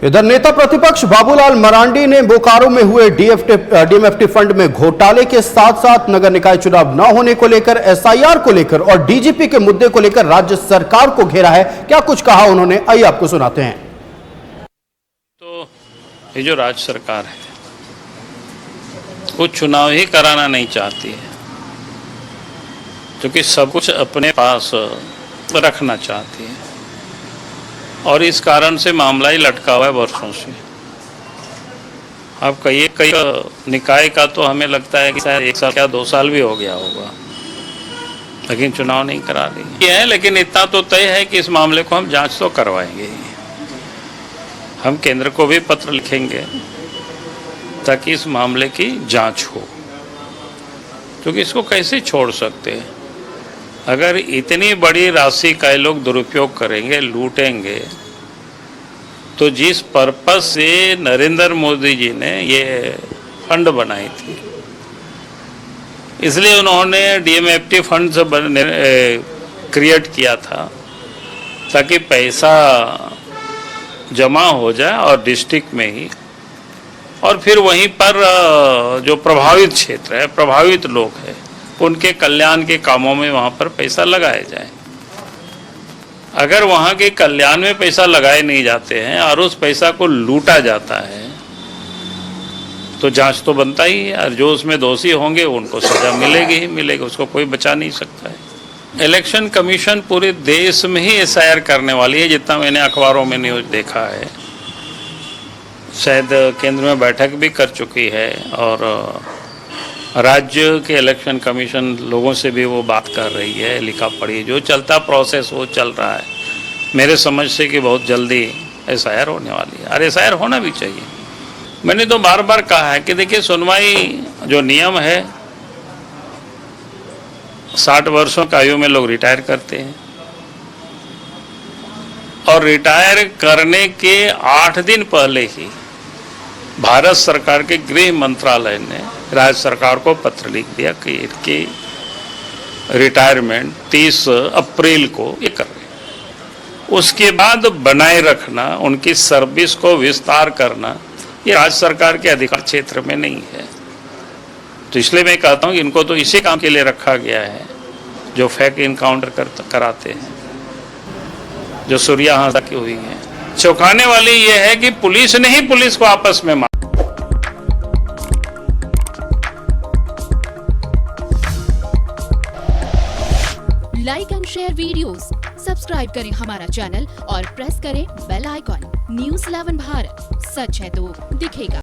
इधर नेता प्रतिपक्ष बाबूलाल मरांडी ने बोकारो में हुए डीएमएफटी फंड में घोटाले के साथ साथ नगर निकाय चुनाव न होने को लेकर, एसआईआर को लेकर और डीजीपी के मुद्दे को लेकर राज्य सरकार को घेरा है। क्या कुछ कहा उन्होंने, आइए आपको सुनाते हैं। तो ये जो राज्य सरकार है वो चुनाव ही कराना नहीं चाहती है, क्योंकि सब कुछ अपने पास रखना चाहती है और इस कारण से मामला ही लटका हुआ है वर्षों से। अब कई निकाय का तो हमें लगता है कि शायद 1 साल या 2 साल भी हो गया होगा, लेकिन चुनाव नहीं करा रही है। लेकिन इतना तो तय है कि इस मामले को हम जांच तो करवाएंगे। हम केंद्र को भी पत्र लिखेंगे ताकि इस मामले की जांच हो, क्योंकि इसको कैसे छोड़ सकते हैं। अगर इतनी बड़ी राशि का लोग दुरुपयोग करेंगे, लूटेंगे, तो जिस पर्पस से नरेंद्र मोदी जी ने ये फंड बनाई थी, इसलिए उन्होंने डीएमएफटी फंड क्रिएट किया था ताकि पैसा जमा हो जाए और डिस्ट्रिक्ट में ही, और फिर वहीं पर जो प्रभावित क्षेत्र है, प्रभावित लोग हैं, उनके कल्याण के कामों में वहाँ पर पैसा लगाया जाए। अगर वहाँ के कल्याण में पैसा लगाए नहीं जाते हैं और उस पैसा को लूटा जाता है तो जांच तो बनता ही है, और जो उसमें दोषी होंगे उनको सजा मिलेगी ही मिलेगी, उसको कोई बचा नहीं सकता है। इलेक्शन कमीशन पूरे देश में ही एसआईआर करने वाली है, जितना मैंने अखबारों में न्यूज़ देखा है। शायद केंद्र में बैठक भी कर चुकी है और राज्य के इलेक्शन कमीशन लोगों से भी वो बात कर रही है, लिखा पढ़ी, जो चलता प्रोसेस वो चल रहा है। मेरे समझ से कि बहुत जल्दी एसआईआर होने वाली है, और एसआईआर होना भी चाहिए। मैंने तो बार बार कहा है कि देखिए, सुनवाई जो नियम है, 60 वर्षों की आयु में लोग रिटायर करते हैं, और रिटायर करने के 8 दिन पहले ही भारत सरकार के गृह मंत्रालय ने राज्य सरकार को पत्र लिख दिया कि इनकी रिटायरमेंट 30 अप्रैल को ये कर रहे हैं। उसके बाद बनाए रखना, उनकी सर्विस को विस्तार करना, ये राज्य सरकार के अधिकार क्षेत्र में नहीं है। तो इसलिए मैं कहता हूँ कि इनको तो इसी काम के लिए रखा गया है, जो फेक इनकाउंटर कराते हैं, जो सूर्याहां की हुई है। चौंकाने वाली ये है कि पुलिस ने ही पुलिस को आपस में मारा। Like and share videos, subscribe करें हमारा चैनल और प्रेस करें बेल आइकॉन। न्यूज़ 11 भारत, सच है तो दिखेगा।